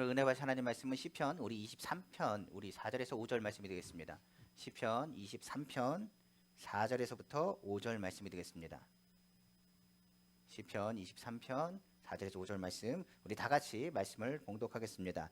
오늘 은혜 받으신 하나님 말씀은 시편 우리 23편 우리 4절에서 5절 말씀이 되겠습니다. 시편 23편 4절에서부터 5절 말씀이 되겠습니다. 시편 23편 4절에서 5절 말씀 우리 다 같이 말씀을 봉독하겠습니다.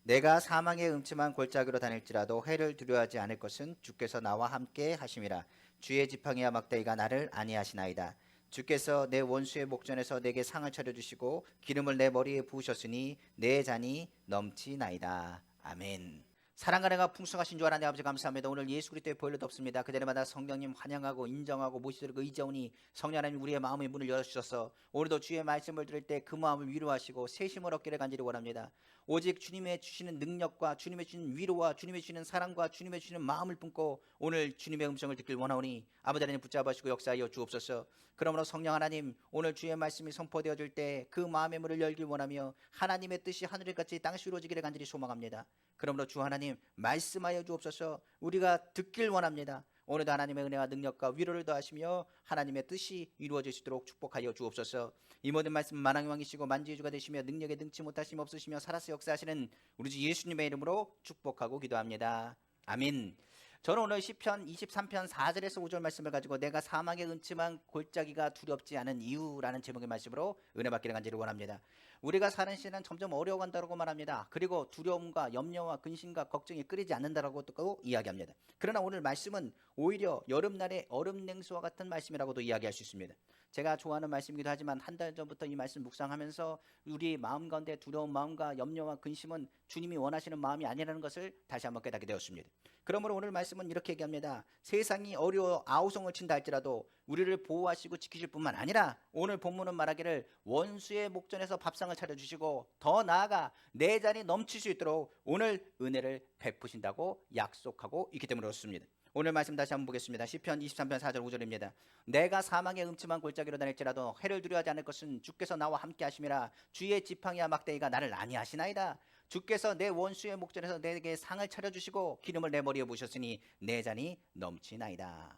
내가 사망의 음침한 골짜기로 다닐지라도 해를 두려워하지 않을 것은 주께서 나와 함께 하심이라. 주의 지팡이와 막대기가 나를 안위하시나이다. 주께서 내 원수의 목전에서 내게 상을 차려주시고 기름을 내 머리에 부으셨으니 내 잔이 넘치나이다. 아멘. 사랑과 은혜가 풍성하신 주 하나님 아버지 감사합니다. 오늘 예수 그리스도의 보혈로 덮습니다. 그대마다 성령님 환영하고 인정하고 모시도록 의지하오니 성령 하나님 우리의 마음의 문을 열어주셔서 오늘도 주의 말씀을 들을 때 그 마음을 위로하시고 새 힘을 얻기를 간절히 원합니다. 오직 주님의 주시는 능력과 주님의 주시는 위로와 주님의 주시는 사랑과 주님의 주시는 마음을 품고 오늘 주님의 음성을 듣길 원하오니 아버지 하나님 붙잡으시고 역사하여 주옵소서. 그러므로 성령 하나님 오늘 주의 말씀이 선포되어질 때 그 마음의 문을 열길 원하며 하나님의 뜻이 하늘같이 땅시 이루어지기를 간절히 소망합니다. 그러므로 주 하나님 말씀하여 주옵소서. 우리가 듣길 원합니다. 오늘도 하나님의 은혜와 능력과 위로를 더하시며 하나님의 뜻이 이루어질 수 있도록 축복하여 주옵소서. 이 모든 말씀 만왕의 왕이시고 만지의 주가 되시며 능력에 능치 못하심 없으시며 살아서 역사하시는 우리 주 예수님의 이름으로 축복하고 기도합니다. 아멘. 저는 오늘 시편 23편 4절에서 5절 말씀을 가지고 내가 사망의 음침한 골짜기가 두렵지 않은 이유라는 제목의 말씀으로 은혜 받기를 간절히 원합니다. 우리가 사는 시대는 점점 어려워간다고 말합니다. 그리고 두려움과 염려와 근심과 걱정이 끊이지 않는다라고 또 이야기합니다. 그러나 오늘 말씀은 오히려 여름날의 얼음 냉수와 같은 말씀이라고도 이야기할 수 있습니다. 제가 좋아하는 말씀이기도 하지만 한 달 전부터 이 말씀 묵상하면서 우리 마음 가운데 두려운 마음과 염려와 근심은 주님이 원하시는 마음이 아니라는 것을 다시 한번 깨닫게 되었습니다. 그러므로 오늘 말씀은 이렇게 얘기합니다. 세상이 어려워 아우성을 친다 할지라도 우리를 보호하시고 지키실 뿐만 아니라 오늘 본문은 말하기를 원수의 목전에서 밥상을 차려주시고 더 나아가 내 잔이 넘칠 수 있도록 오늘 은혜를 베푸신다고 약속하고 있기 때문에 그렇습니다. 오늘 말씀 다시 한번 보겠습니다. 시편 23편 4절 5절입니다. 내가 사망의 음침한 골짜기로 다닐지라도 해를 두려워하지 않을 것은 주께서 나와 함께 하심이라. 주의 지팡이와 막대기가 나를 안위하시나이다. 주께서 내 원수의 목전에서 내게 상을 차려주시고 기름을 내 머리에 부으셨으니 내 잔이 넘치나이다.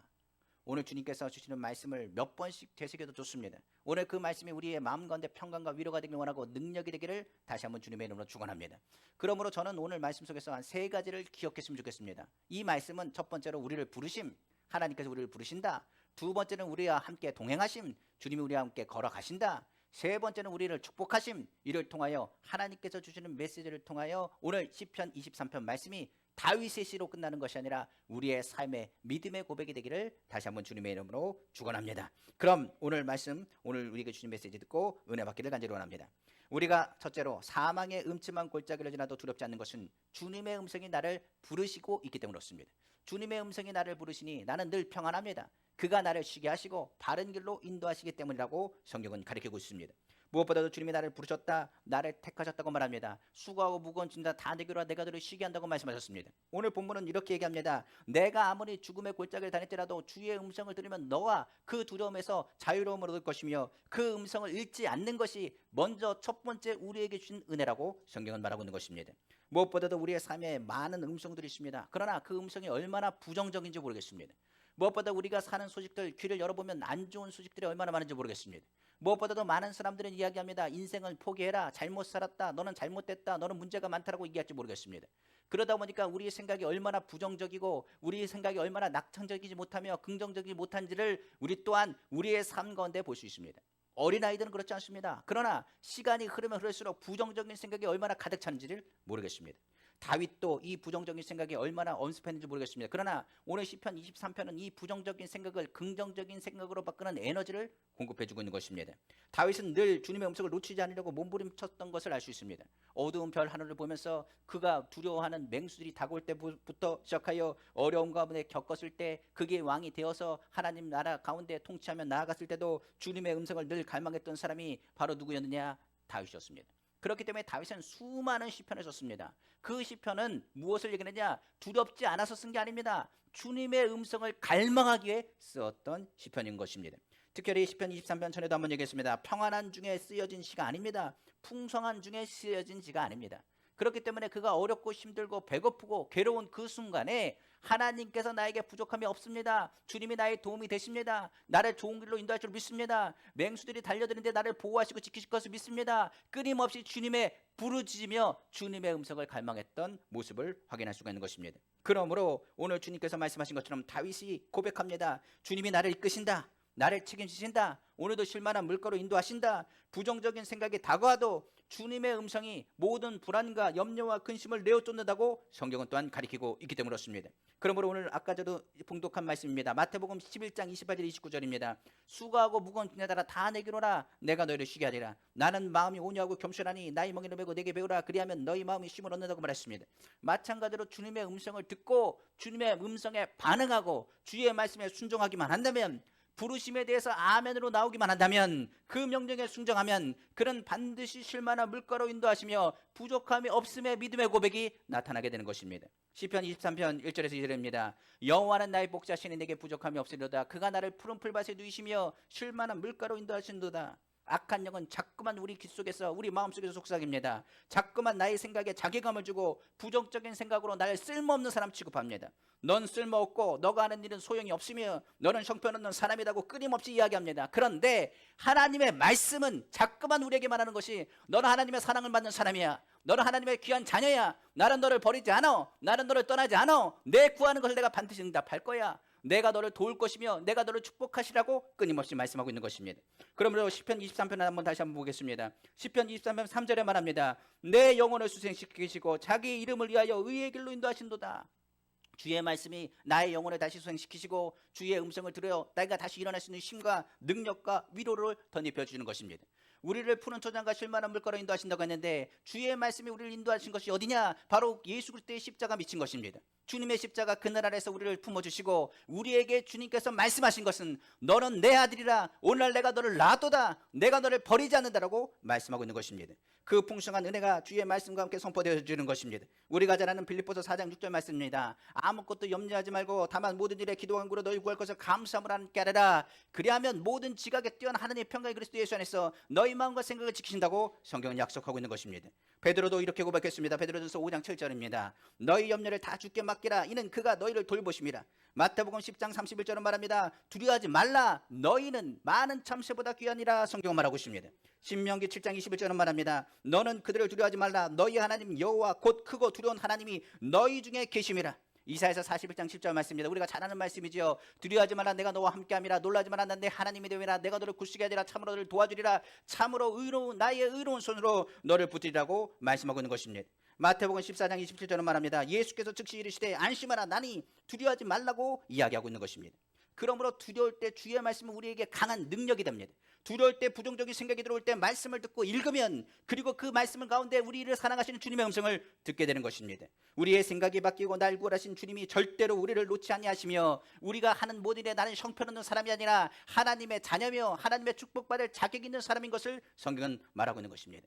오늘 주님께서 주시는 말씀을 몇 번씩 되새겨도 좋습니다. 오늘 그 말씀이 우리의 마음 가운데 평강과 위로가 되길 원하고 능력이 되기를 다시 한번 주님의 이름으로 축원합니다. 그러므로 저는 오늘 말씀 속에서 한 세 가지를 기억했으면 좋겠습니다. 이 말씀은 첫 번째로 우리를 부르심, 하나님께서 우리를 부르신다. 두 번째는 우리와 함께 동행하심, 주님이 우리와 함께 걸어가신다. 세 번째는 우리를 축복하심, 이를 통하여 하나님께서 주시는 메시지를 통하여 오늘 시편 23편 말씀이 다윗의 시로 끝나는 것이 아니라 우리의 삶의 믿음의 고백이 되기를 다시 한번 주님의 이름으로 축원합니다. 그럼 오늘 말씀, 오늘 우리에게 주신 메시지 듣고 은혜 받기를 간절히 원합니다. 우리가 첫째로 사망의 음침한 골짜기를 지나도 두렵지 않는 것은 주님의 음성이 나를 부르시고 있기 때문에 그렇습니다. 주님의 음성이 나를 부르시니 나는 늘 평안합니다. 그가 나를 쉬게 하시고 바른 길로 인도하시기 때문이라고 성경은 가르치고 있습니다. 무엇보다도 주님이 나를 부르셨다, 나를 택하셨다고 말합니다. 수고하고 무거운 짐 다 내게로 와 내가 너를 쉬게 한다고 말씀하셨습니다. 오늘 본문은 이렇게 얘기합니다. 내가 아무리 죽음의 골짜기를 다닐지라도 주의 음성을 들으면 너와 그 두려움에서 자유로움을 얻을 것이며 그 음성을 잃지 않는 것이 먼저 첫 번째 우리에게 주신 은혜라고 성경은 말하고 있는 것입니다. 무엇보다도 우리의 삶에 많은 음성들이 있습니다. 그러나 그 음성이 얼마나 부정적인지 모르겠습니다. 무엇보다 우리가 사는 소식들 귀를 열어보면 안 좋은 소식들이 얼마나 많은지 모르겠습니다. 무엇보다도 많은 사람들은 이야기합니다. 인생을 포기해라. 잘못 살았다. 너는 잘못됐다. 너는 문제가 많다라고 얘기할지 모르겠습니다. 그러다 보니까 우리의 생각이 얼마나 부정적이고 우리의 생각이 얼마나 낙천적이지 못하며 긍정적이지 못한지를 우리 또한 우리의 삶 가운데 볼 수 있습니다. 어린아이들은 그렇지 않습니다. 그러나 시간이 흐르면 흐를수록 부정적인 생각이 얼마나 가득 차는지를 모르겠습니다. 다윗도 이 부정적인 생각이 얼마나 엄습했는지 모르겠습니다. 그러나 오늘 시편 23편은 이 부정적인 생각을 긍정적인 생각으로 바꾸는 에너지를 공급해주고 있는 것입니다. 다윗은 늘 주님의 음성을 놓치지 않으려고 몸부림쳤던 것을 알 수 있습니다. 어두운 별 하늘을 보면서 그가 두려워하는 맹수들이 다가올 때부터 시작하여 어려움 가운데 겪었을 때 그게 왕이 되어서 하나님 나라 가운데 통치하며 나아갔을 때도 주님의 음성을 늘 갈망했던 사람이 바로 누구였느냐? 다윗이었습니다. 그렇기 때문에 다윗은 수많은 시편을 썼습니다. 그 시편은 무엇을 얘기하느냐? 두렵지 않아서 쓴 게 아닙니다. 주님의 음성을 갈망하기 위해 썼던 시편인 것입니다. 특별히 시편 23편 전에도 한번 얘기했습니다. 평안한 중에 쓰여진 시가 아닙니다. 풍성한 중에 쓰여진 시가 아닙니다. 그렇기 때문에 그가 어렵고 힘들고 배고프고 괴로운 그 순간에 하나님께서 나에게 부족함이 없습니다. 주님이 나의 도움이 되십니다. 나를 좋은 길로 인도할 줄 믿습니다. 맹수들이 달려드는데 나를 보호하시고 지키실 것을 믿습니다. 끊임없이 주님의 부르짖으며 주님의 음성을 갈망했던 모습을 확인할 수가 있는 것입니다. 그러므로 오늘 주님께서 말씀하신 것처럼 다윗이 고백합니다. 주님이 나를 이끄신다. 나를 책임지신다. 오늘도 실만한 물가로 인도하신다. 부정적인 생각이 다가와도 주님의 음성이 모든 불안과 염려와 근심을 내어 쫓는다고 성경은 또한 가리키고 있기 때문에 그렇습니다. 그러므로 오늘 아까 저도 봉독한 말씀입니다. 마태복음 11장 28절 29절입니다. 수고하고 무거운 짐을 따라 다 내게로라. 내가 너희를 쉬게 하리라. 나는 마음이 온유하고 겸손하니 나의 멍에를 메고 내게 배우라. 그리하면 너희 마음이 쉼을 얻는다고 말했습니다. 마찬가지로 주님의 음성을 듣고 주님의 음성에 반응하고 주의 말씀에 순종하기만 한다면, 부르심에 대해서 아멘으로 나오기만 한다면, 그 명령에 순종하면 그는 반드시 쉴만한 물가로 인도하시며 부족함이 없음의 믿음의 고백이 나타나게 되는 것입니다. 시편 23편 1절에서 2절입니다. 여호와는 나의 복자시니 내게 부족함이 없으리로다. 그가 나를 푸른 풀밭에 누이시며 쉴만한 물가로 인도하신도다. 악한 영은 자꾸만 우리 귀 속에서, 우리 마음속에서 속삭입니다. 자꾸만 나의 생각에 자괴감을 주고 부정적인 생각으로 나를 쓸모없는 사람 취급합니다. 넌 쓸모없고 너가 하는 일은 소용이 없으며 너는 형편없는 사람이라고 끊임없이 이야기합니다. 그런데 하나님의 말씀은 자꾸만 우리에게 말하는 것이, 너는 하나님의 사랑을 받는 사람이야. 너는 하나님의 귀한 자녀야. 나는 너를 버리지 않아. 나는 너를 떠나지 않아. 내 구하는 것을 내가 반드시 응답할 거야. 내가 너를 도울 것이며 내가 너를 축복하시라고 끊임없이 말씀하고 있는 것입니다. 그러므로 시편 23편 다시 한번 보겠습니다. 시편 23편 3절에 말합니다. 내 영혼을 수생시키시고 자기 이름을 위하여 의의 길로 인도하신도다. 주의 말씀이 나의 영혼을 다시 수행시키시고 주의 음성을 들어 내가 다시 일어날 수 있는 힘과 능력과 위로를 덧입혀 주시는 것입니다. 우리를 푸른 초장과 쉴만한 물가로 인도하신다고 했는데, 주의 말씀이 우리를 인도하신 것이 어디냐? 바로 예수 그리스도의 십자가 미친 것입니다. 주님의 십자가 그늘 아래서 우리를 품어주시고 우리에게 주님께서 말씀하신 것은, 너는 내 아들이라. 오늘날 내가 너를 낳았도다. 내가 너를 버리지 않는다라고 말씀하고 있는 것입니다. 그 풍성한 은혜가 주의 말씀과 함께 선포되어 주는 것입니다. 우리가 잘 아는 빌립보서 4장 6절 말씀입니다. 아무것도 염려하지 말고 다만 모든 일에 기도와 간구로 너희 구할 것을 감사함으로 하나님께 하리라. 그리하면 모든 지각에 뛰어난 하나님의 평강이 그리스도 예수 안에서 너희 마음과 생각을 지키신다고 성경은 약속하고 있는 것입니다. 베드로도 이렇게 고백했습니다. 베드로전서 5장 7절입니다. 너희 염려를 다 주께 맡기라. 이는 그가 너희를 돌보심이라. 마태복음 10장 31절은 말합니다. 두려워하지 말라. 너희는 많은 참새보다 귀하니라. 성경은 말하고 있습니다. 신명기 7장 21절은 말합니다. 너는 그들을 두려워하지 말라. 너희 하나님 여호와 곧 크고 두려운 하나님이 너희 중에 계심이라. 이사야서 41장 10절 말씀입니다. 우리가 잘 아는 말씀이지요. 두려워하지 말라. 내가 너와 함께함이라. 놀라지 말라. 난 내 하나님이 되리라. 내가 너를 굳세게 하리라. 참으로 너를 도와주리라. 참으로 나의 의로운 손으로 너를 붙들리라고 말씀하고 있는 것입니다. 마태복음 14장 27절은 말합니다. 예수께서 즉시 이르시되 안심하라. 나니 두려워하지 말라고 이야기하고 있는 것입니다. 그러므로 두려울 때 주의 말씀은 우리에게 강한 능력이 됩니다. 두려울 때, 부정적인 생각이 들어올 때 말씀을 듣고 읽으면, 그리고 그 말씀 가운데 우리를 사랑하시는 주님의 음성을 듣게 되는 것입니다. 우리의 생각이 바뀌고 날 구원하신 주님이 절대로 우리를 놓지 아니하시며, 우리가 하는 모든 일에 나는 형편없는 사람이 아니라 하나님의 자녀며 하나님의 축복받을 자격 있는 사람인 것을 성경은 말하고 있는 것입니다.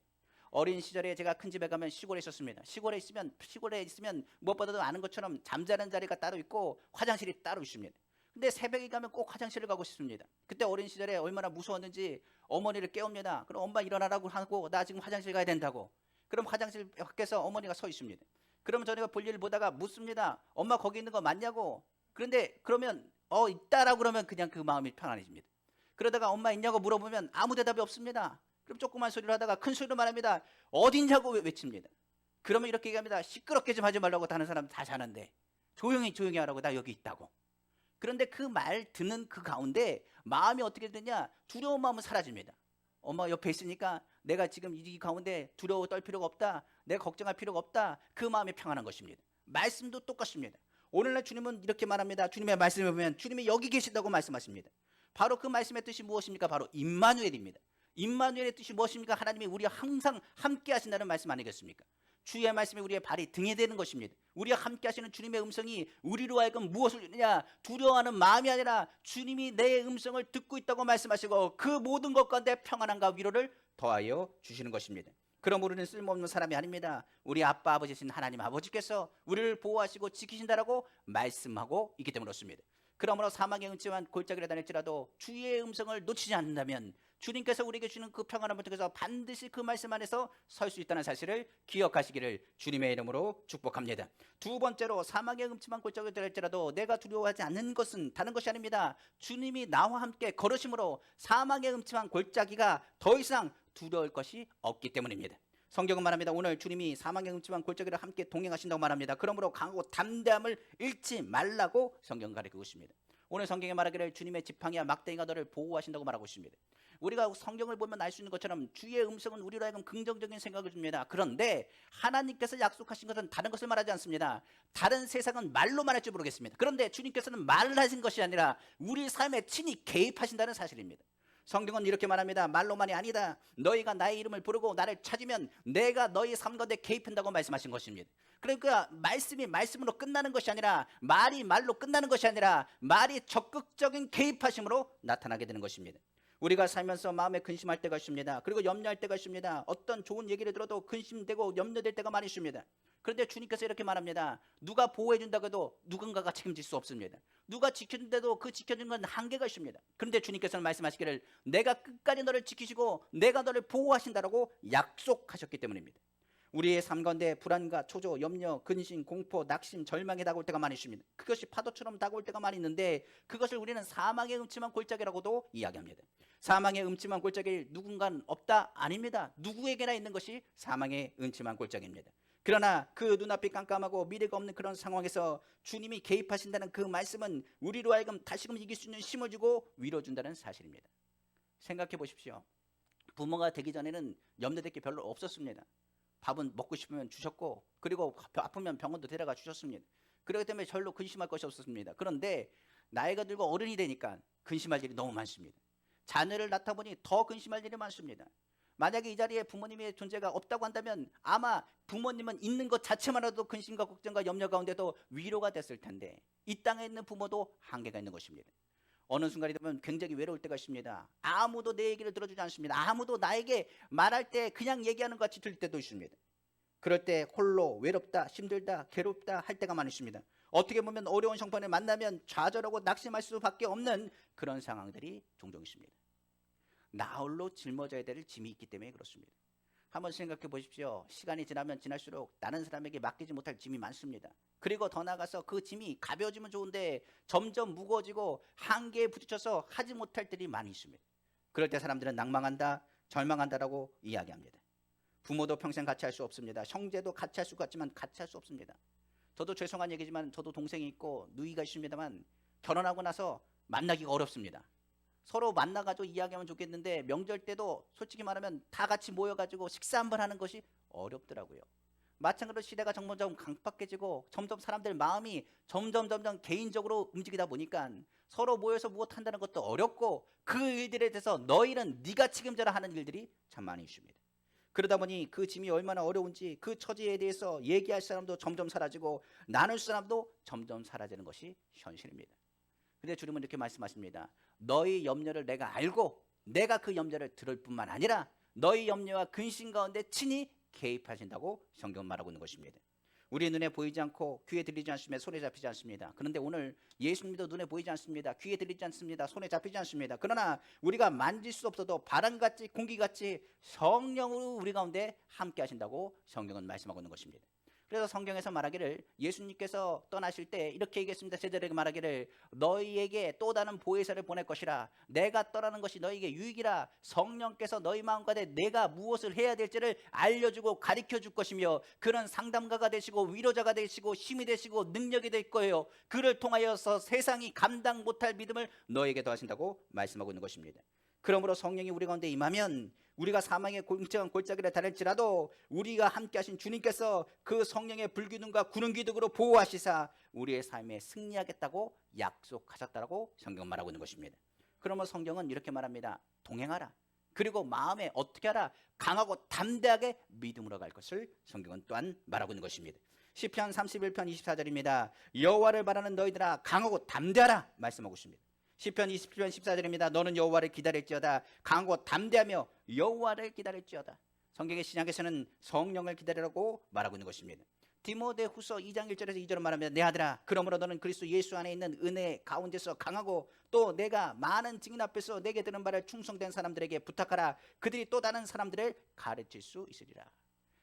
어린 시절에 제가 큰 집에 가면 시골에 있었습니다. 시골에 있으면 무엇보다도 아는 것처럼 잠자는 자리가 따로 있고 화장실이 따로 있습니다. 근데 새벽에 가면 꼭 화장실을 가고 싶습니다. 그때 어린 시절에 얼마나 무서웠는지 어머니를 깨웁니다. 그럼 엄마 일어나라고 하고, 나 지금 화장실 가야 된다고. 그럼 화장실 밖에서 어머니가 서 있습니다. 그러면 저희가 볼일 보다가 묻습니다. 엄마 거기 있는 거 맞냐고. 그런데 그러면 있다라고 그러면 그냥 그 마음이 편안해집니다. 그러다가 엄마 있냐고 물어보면 아무 대답이 없습니다. 그럼 조그만 소리를 하다가 큰 소리로 말합니다. 어딨냐고 외칩니다. 그러면 이렇게 얘기합니다. 시끄럽게 좀 하지 말라고. 다른 사람 다 자는데 조용히 하라고. 나 여기 있다고. 그런데 그 말 듣는 그 가운데 마음이 어떻게 되냐? 두려운 마음은 사라집니다. 엄마 옆에 있으니까 내가 지금 이 가운데 두려워 떨 필요가 없다. 내가 걱정할 필요가 없다. 그 마음이 평안한 것입니다. 말씀도 똑같습니다. 오늘날 주님은 이렇게 말합니다. 주님의 말씀에 보면 주님이 여기 계신다고 말씀하십니다. 바로 그 말씀의 뜻이 무엇입니까? 바로 임마누엘입니다. 임마누엘의 뜻이 무엇입니까? 하나님이 우리와 항상 함께 하신다는 말씀 아니겠습니까? 주의 말씀이 우리의 발이 등에 되는 것입니다. 우리와 함께 하시는 주님의 음성이 우리로 하여금 무엇을 주느냐? 두려워하는 마음이 아니라 주님이 내 음성을 듣고 있다고 말씀하시고 그 모든 것 가운데 평안함과 위로를 더하여 주시는 것입니다. 그럼 우리는 쓸모없는 사람이 아닙니다. 우리 아빠 아버지신 하나님 아버지께서 우리를 보호하시고 지키신다라고 말씀하고 있기 때문에 그렇습니다. 그러므로 사망의 은치만 골짜기를 다닐지라도 주의 음성을 놓치지 않는다면, 주님께서 우리에게 주는 그 평안을 통해서 반드시 그 말씀 안에서 설 수 있다는 사실을 기억하시기를 주님의 이름으로 축복합니다. 두 번째로 사망의 음침한 골짜기에 들을지라도 내가 두려워하지 않는 것은 다른 것이 아닙니다. 주님이 나와 함께 걸으심으로 사망의 음침한 골짜기가 더 이상 두려울 것이 없기 때문입니다. 성경은 말합니다. 오늘 주님이 사망의 음침한 골짜기를 함께 동행하신다고 말합니다. 그러므로 강하고 담대함을 잃지 말라고 성경 가르치고 있습니다. 오늘 성경에 말하기를 주님의 지팡이와 막대기가 너를 보호하신다고 말하고 있습니다. 우리가 성경을 보면 알 수 있는 것처럼 주의 음성은 우리로 하여금 긍정적인 생각을 줍니다. 그런데 하나님께서 약속하신 것은 다른 것을 말하지 않습니다. 다른 세상은 말로 말할지 모르겠습니다. 그런데 주님께서는 말을 하신 것이 아니라 우리 삶에 친히 개입하신다는 사실입니다. 성경은 이렇게 말합니다. 말로만이 아니다. 너희가 나의 이름을 부르고 나를 찾으면 내가 너희 삶 가운데 개입한다고 말씀하신 것입니다. 그러니까 말씀이 말씀으로 끝나는 것이 아니라 말이 말로 끝나는 것이 아니라 말이 적극적인 개입하심으로 나타나게 되는 것입니다. 우리가 살면서 마음에 근심할 때가 있습니다. 그리고 염려할 때가 있습니다. 어떤 좋은 얘기를 들어도 근심되고 염려될 때가 많이 있습니다. 그런데 주님께서 이렇게 말합니다. 누가 보호해 준다고 해도 누군가가 책임질 수 없습니다. 누가 지켜준다도 그 지켜주는 건 한계가 있습니다. 그런데 주님께서는 말씀하시기를 내가 끝까지 너를 지키시고 내가 너를 보호하신다라고 약속하셨기 때문입니다. 우리의 삶 가운데 불안과 초조, 염려, 근심, 공포, 낙심, 절망이 다가올 때가 많이 있습니다. 그것이 파도처럼 다가올 때가 많이 있는데 그것을 우리는 사망의 음침한 골짜기라고도 이야기합니다. 사망의 음침한 골짜기 누군가는 없다? 아닙니다. 누구에게나 있는 것이 사망의 음침한 골짜기입니다. 그러나 그 눈앞이 깜깜하고 미래가 없는 그런 상황에서 주님이 개입하신다는 그 말씀은 우리로 하여금 다시금 이길 수 있는 힘을 주고 위로준다는 사실입니다. 생각해 보십시오. 부모가 되기 전에는 염려될 게 별로 없었습니다. 밥은 먹고 싶으면 주셨고 그리고 아프면 병원도 데려가 주셨습니다. 그렇기 때문에 절로 근심할 것이 없었습니다. 그런데 나이가 들고 어른이 되니까 근심할 일이 너무 많습니다. 자녀를 낳다 보니 더 근심할 일이 많습니다. 만약에 이 자리에 부모님의 존재가 없다고 한다면 아마 부모님은 있는 것 자체만으로도 근심과 걱정과 염려 가운데도 위로가 됐을 텐데 이 땅에 있는 부모도 한계가 있는 것입니다. 어느 순간이 되면 굉장히 외로울 때가 있습니다. 아무도 내 얘기를 들어주지 않습니다. 아무도 나에게 말할 때 그냥 얘기하는 것 같이 들릴 때도 있습니다. 그럴 때 홀로 외롭다, 힘들다, 괴롭다 할 때가 많이 있습니다. 어떻게 보면 어려운 형편을 만나면 좌절하고 낙심할 수밖에 없는 그런 상황들이 종종 있습니다. 나 홀로 짊어져야 될 짐이 있기 때문에 그렇습니다. 한번 생각해 보십시오. 시간이 지나면 지날수록 다른 사람에게 맡기지 못할 짐이 많습니다. 그리고 더 나아가서 그 짐이 가벼워지면 좋은데 점점 무거워지고 한계에 부딪혀서 하지 못할 때이 많이 있습니다. 그럴 때 사람들은 낭망한다, 절망한다라고 이야기합니다. 부모도 평생 같이 할 수 없습니다. 형제도 같이 할 수 같지만 같이 할 수 없습니다. 저도 죄송한 얘기지만 저도 동생이 있고 누이가 있습니다만 결혼하고 나서 만나기가 어렵습니다. 서로 만나가지고 이야기하면 좋겠는데 명절 때도 솔직히 말하면 다 같이 모여가지고 식사 한번 하는 것이 어렵더라고요. 마찬가지로 시대가 점점 강박해지고 점점 사람들 마음이 점점 개인적으로 움직이다 보니까 서로 모여서 무엇한다는 것도 어렵고 그 일들에 대해서 너희는 네가 책임져라 하는 일들이 참 많이 있습니다. 그러다 보니 그 짐이 얼마나 어려운지 그 처지에 대해서 얘기할 사람도 점점 사라지고 나눌 사람도 점점 사라지는 것이 현실입니다. 그런데 주님은 이렇게 말씀하십니다. 너희 염려를 내가 알고 내가 그 염려를 들을 뿐만 아니라 너희 염려와 근심 가운데 친히 개입하신다고 성경은 말하고 있는 것입니다. 우리 눈에 보이지 않고 귀에 들리지 않으면 손에 잡히지 않습니다. 그런데 오늘 예수님도 눈에 보이지 않습니다. 귀에 들리지 않습니다. 손에 잡히지 않습니다. 그러나 우리가 만질 수 없어도 바람같이 공기같이 성령으로 우리 가운데 함께 하신다고 성경은 말씀하고 있는 것입니다. 그래서 성경에서 말하기를 예수님께서 떠나실 때 이렇게 얘기했습니다. 제자들에게 말하기를 너희에게 또 다른 보혜사를 보낼 것이라. 내가 떠나는 것이 너희에게 유익이라. 성령께서 너희 마음 가운데 내가 무엇을 해야 될지를 알려주고 가르쳐줄 것이며 그런 상담가가 되시고 위로자가 되시고 힘이 되시고 능력이 될 거예요. 그를 통하여서 세상이 감당 못할 믿음을 너희에게 더하신다고 말씀하고 있는 것입니다. 그러므로 성령이 우리 가운데 임하면 우리가 사망의 공정한 골짜기를 다닐지라도 우리가 함께 하신 주님께서 그 성령의 불기둥과 구름 기둥으로 보호하시사 우리의 삶에 승리하겠다고 약속하셨다고 성경 말하고 있는 것입니다. 그러면 성경은 이렇게 말합니다. 동행하라. 그리고 마음에 어떻게 하라? 강하고 담대하게 믿음으로 갈 것을 성경은 또한 말하고 있는 것입니다. 시편 31편 24절입니다. 여호와를 바라는 너희들아 강하고 담대하라 말씀하고 있습니다. 시편 20편 14절입니다. 너는 여호와를 기다릴지어다. 강하고 담대하며 여호와를 기다릴지어다. 성경의 신약에서는 성령을 기다리라고 말하고 있는 것입니다. 디모데후서 2장 1절에서 2절은 말합니다. 내 아들아, 그러므로 너는 그리스도 예수 안에 있는 은혜 가운데서 강하고 또 내가 많은 증인 앞에서 내게 들은 바를 충성된 사람들에게 부탁하라. 그들이 또 다른 사람들을 가르칠 수 있으리라.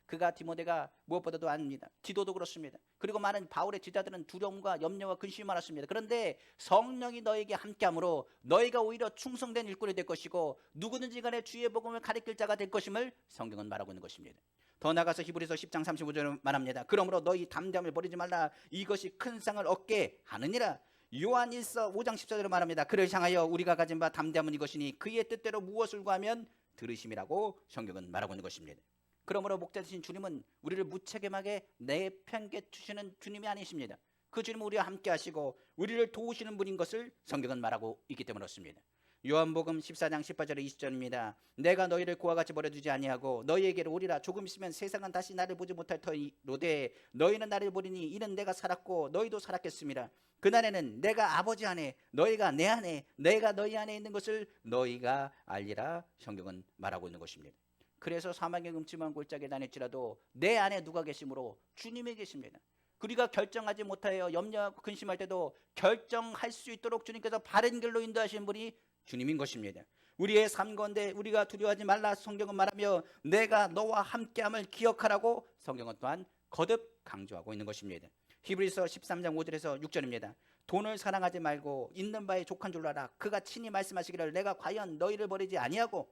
그가 디모데가 무엇보다도 압니다. 디도도 그렇습니다. 그리고 많은 바울의 제자들은 두려움과 염려와 근심이 많았습니다. 그런데 성령이 너에게 함께함으로 너희가 오히려 충성된 일꾼이 될 것이고 누구든지 간에 주의 복음을 가리킬 자가 될 것임을 성경은 말하고 있는 것입니다. 더 나아가서 히브리서 10장 35절을 말합니다. 그러므로 너희 담대함을 버리지 말라. 이것이 큰 상을 얻게 하느니라. 요한일서 5장 14절을 말합니다. 그를 향하여 우리가 가진 바 담대함은 이것이니 그의 뜻대로 무엇을 구하면 들으심이라고 성경은 말하고 있는 것입니다. 그러므로 목자 되신 주님은 우리를 무책임하게 내팽개치시는 주님이 아니십니다. 그 주님은 우리와 함께 하시고 우리를 도우시는 분인 것을 성경은 말하고 있기 때문에 그렇습니다. 요한복음 14장 18절에 20절입니다. 내가 너희를 고와 같이 버려두지 아니하고 너희에게로 오리라. 조금 있으면 세상은 다시 나를 보지 못할 터이로되 너희는 나를 보리니 이는 내가 살았고 너희도 살았겠습니다. 그날에는 내가 아버지 안에 너희가 내 안에 내가 너희 안에 있는 것을 너희가 알리라. 성경은 말하고 있는 것입니다. 그래서 사망의 음침한 골짜기에 다닐지라도 내 안에 누가 계심으로 주님이 계십니다. 우리가 결정하지 못하여 염려하고 근심할 때도 결정할 수 있도록 주님께서 바른 길로 인도하시는 분이 주님인 것입니다. 우리의 삶 가운데 우리가 두려워하지 말라 성경은 말하며 내가 너와 함께함을 기억하라고 성경은 또한 거듭 강조하고 있는 것입니다. 히브리서 13장 5절에서 6절입니다. 돈을 사랑하지 말고 있는 바에 족한 줄 알아. 그가 친히 말씀하시기를 내가 과연 너희를 버리지 아니하고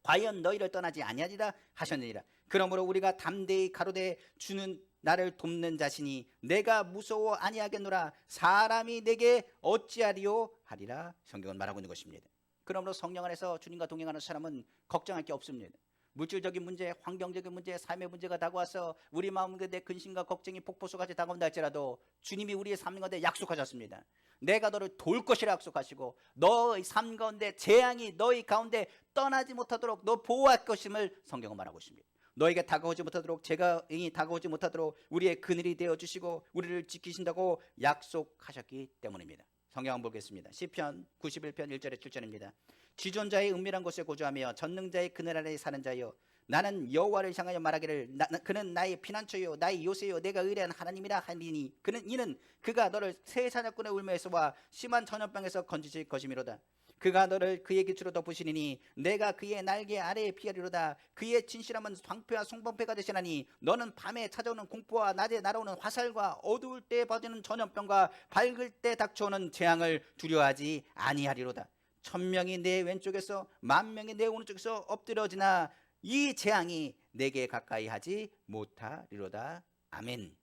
과연 너희를 떠나지 아니하리라 하셨느니라. 그러므로 우리가 담대히 가로되 주는 나를 돕는 자신이 내가 무서워 아니하겠노라. 사람이 내게 어찌하리요 하리라. 성경은 말하고 있는 것입니다. 그러므로 성령 안에서 주님과 동행하는 사람은 걱정할 게 없습니다. 물질적인 문제, 환경적인 문제, 삶의 문제가 다가와서 우리 마음에 근심과 걱정이 폭포수같이 다가온다 할지라도 주님이 우리의 삶 가운데 약속하셨습니다. 내가 너를 도울 것이라 약속하시고 너의 삶 가운데 재앙이 너희 가운데 떠나지 못하도록 너 보호할 것임을 성경은 말하고 있습니다. 너에게 다가오지 못하도록 재앙이 다가오지 못하도록 우리의 그늘이 되어주시고 우리를 지키신다고 약속하셨기 때문입니다. 성경 한번 보겠습니다. 시편 91편 1절에 7절입니다. 지존자의 은밀한 곳에 거주하며 전능자의 그늘 아래 사는 자여 나는 여호와를 향하여 말하기를 그는 나의 피난처요 나의 요새요 내가 의뢰한 하나님이라 하리니 이는 그가 너를 새 사냥꾼의 울매에서와 심한 전염병에서 건지실 것이미로다. 그가 너를 그의 기초로 덮으시니 내가 그의 날개 아래에 피하리로다. 그의 진실함은 방패와 송방패가 되시나니 너는 밤에 찾아오는 공포와 낮에 날아오는 화살과 어두울 때 퍼지는 전염병과 밝을 때 닥쳐오는 재앙을 두려워하지 아니하리로다. 1000명이 내 왼쪽에서 10,000명이 내 오른쪽에서 엎드려지나 이 재앙이 내게 가까이 하지 못하리로다. 아멘.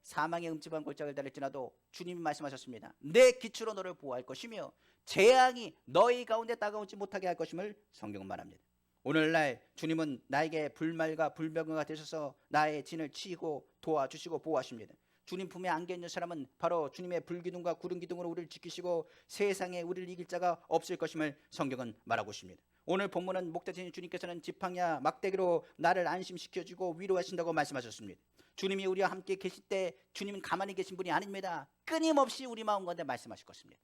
사망의 음침한 골짜기를 달릴지라도 주님이 말씀하셨습니다. 내 기초로 너를 보호할 것이며 재앙이 너희 가운데 다가오지 못하게 할 것임을 성경은 말합니다. 오늘날 주님은 나에게 불말과 불병거가 되셔서 나의 진을 치고 도와주시고 보호하십니다. 주님 품에 안겨 있는 사람은 바로 주님의 불기둥과 구름기둥으로 우리를 지키시고 세상에 우리를 이길 자가 없을 것임을 성경은 말하고 있습니다. 오늘 본문은 목자신 주님께서는 지팡이와 막대기로 나를 안심시켜주고 위로하신다고 말씀하셨습니다. 주님이 우리와 함께 계실 때 주님은 가만히 계신 분이 아닙니다. 끊임없이 우리 마음 가운데 말씀하실 것입니다.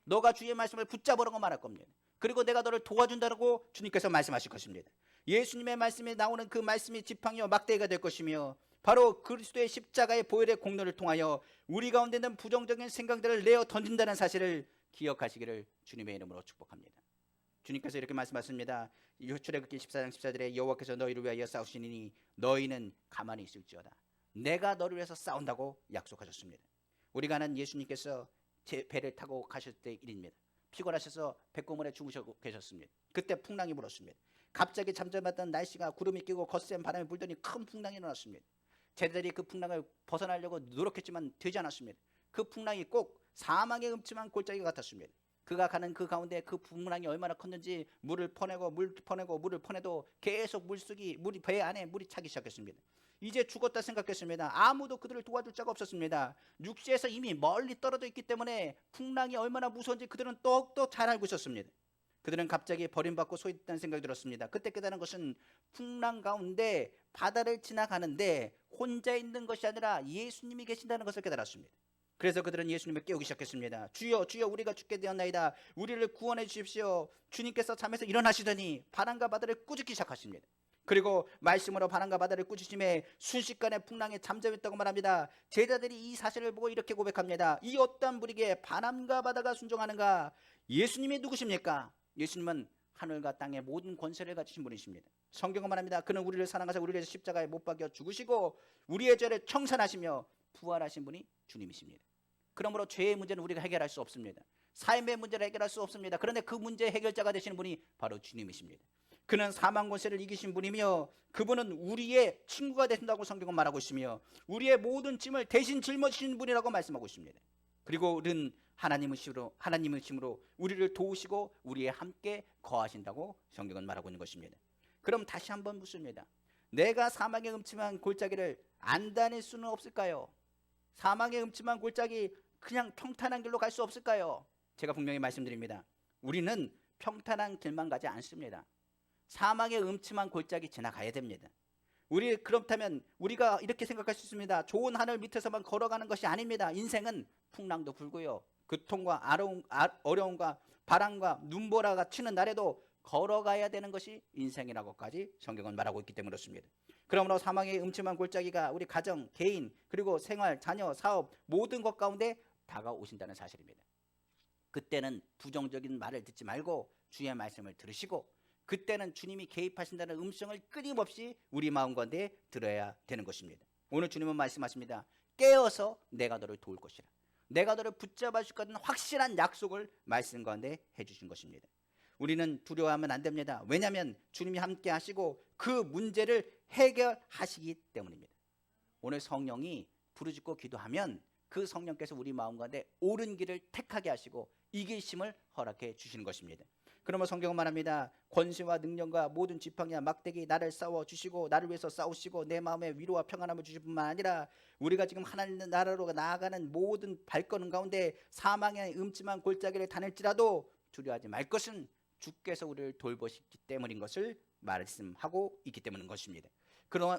너가 주의 말씀을 붙잡으라고 말할 겁니다. 그리고 내가 너를 도와준다고 주님께서 말씀하실 것입니다. 예수님의 말씀에 나오는 그 말씀이 지팡이와 막대기가 될 것이며 바로 그리스도의 십자가의 보혈의 공로를 통하여 우리 가운데 있는 부정적인 생각들을 내어 던진다는 사실을 기억하시기를 주님의 이름으로 축복합니다. 주님께서 이렇게 말씀하십니다. 출애굽기 14장 14절에 여호와께서 너희를 위하여 싸우시니 너희는 가만히 있을지어다. 내가 너를 위해서 싸운다고 약속하셨습니다. 우리가 아는 예수님께서 제 배를 타고 가실 때 일입니다. 피곤하셔서 백고문에 죽으시고 계셨습니다. 그때 풍랑이 불었습니다. 갑자기 잠잠했던 날씨가 구름이 끼고 거센 바람이 불더니 큰 풍랑이 일어났습니다. 제자들이 그 풍랑을 벗어나려고 노력했지만 되지 않았습니다. 그 풍랑이 꼭 사망의 음침한 골짜기 같았습니다. 그가 가는 그 가운데 그 풍랑이 얼마나 컸는지 물을 퍼내도 계속 물이 배 안에 물이 차기 시작했습니다. 이제 죽었다 생각했습니다. 아무도 그들을 도와줄 자가 없었습니다. 육지에서 이미 멀리 떨어져 있기 때문에 풍랑이 얼마나 무서운지 그들은 똑똑 잘 알고 있었습니다. 그들은 갑자기 버림받고 소외됐다는 생각이 들었습니다. 그때 깨달은 것은 풍랑 가운데 바다를 지나가는데 혼자 있는 것이 아니라 예수님이 계신다는 것을 깨달았습니다. 그래서 그들은 예수님을 깨우기 시작했습니다. 주여 주여 우리가 죽게 되었나이다. 우리를 구원해 주십시오. 주님께서 잠에서 일어나시더니 바람과 바다를 꾸짖기 시작하십니다. 그리고 말씀으로 바람과 바다를 꾸짖음에 순식간에 풍랑에 잠잠했다고 말합니다. 제자들이 이 사실을 보고 이렇게 고백합니다. 이 어떠한 불이기에 바람과 바다가 순종하는가? 예수님이 누구십니까? 예수님은 하늘과 땅의 모든 권세를 가지신 분이십니다. 성경은 말합니다. 그는 우리를 사랑하사 우리를 위해서 십자가에 못 박여 죽으시고 우리의 죄를 청산하시며 부활하신 분이 주님이십니다. 그러므로 죄의 문제는 우리가 해결할 수 없습니다. 삶의 문제를 해결할 수 없습니다. 그런데 그 문제의 해결자가 되시는 분이 바로 주님이십니다. 그는 사망 권세를 이기신 분이며 그분은 우리의 친구가 되신다고 성경은 말하고 있으며 우리의 모든 짐을 대신 짊어지시는 분이라고 말씀하고 있습니다. 그리고 우리는 하나님의 힘으로 우리를 도우시고 우리에 함께 거하신다고 성경은 말하고 있는 것입니다. 그럼 다시 한번 묻습니다. 내가 사망의 음침한 골짜기를 안 다닐 수는 없을까요? 사망의 음침한 골짜기 그냥 평탄한 길로 갈 수 없을까요? 제가 분명히 말씀드립니다. 우리는 평탄한 길만 가지 않습니다. 사망의 음침한 골짜기 지나가야 됩니다. 그렇다면 우리가 이렇게 생각할 수 있습니다. 좋은 하늘 밑에서만 걸어가는 것이 아닙니다. 인생은 풍랑도 불고요, 고통과 어려움과 바람과 눈보라가 치는 날에도 걸어가야 되는 것이 인생이라고까지 성경은 말하고 있기 때문에 그렇습니다. 그러므로 사망의 음침한 골짜기가 우리 가정, 개인, 그리고 생활, 자녀, 사업 모든 것 가운데 다가오신다는 사실입니다. 그때는 부정적인 말을 듣지 말고 주의 말씀을 들으시고 그때는 주님이 개입하신다는 음성을 끊임없이 우리 마음 가운데 들어야 되는 것입니다. 오늘 주님은 말씀하십니다. 깨어서 내가 너를 도울 것이라. 내가 너를 붙잡아 줄 것은 확실한 약속을 말씀 가운데 해주신 것입니다. 우리는 두려워하면 안 됩니다. 왜냐하면 주님이 함께 하시고 그 문제를 해결하시기 때문입니다. 오늘 성령이 부르짖고 기도하면 그 성령께서 우리 마음 가운데 옳은 길을 택하게 하시고 이기심을 허락해 주시는 것입니다. 그러면 성경은 말합니다. 권세와 능력과 모든 지팡이와 막대기 나를 싸워 주시고 나를 위해서 싸우시고 내 마음에 위로와 평안함을 주실 뿐만 아니라 우리가 지금 하나님 나라로 나아가는 모든 발걸음 가운데 사망의 음침한 골짜기를 다닐지라도 두려워하지 말 것은 주께서 우리를 돌보시기 때문인 것을 말씀하고 있기 때문인 것입니다.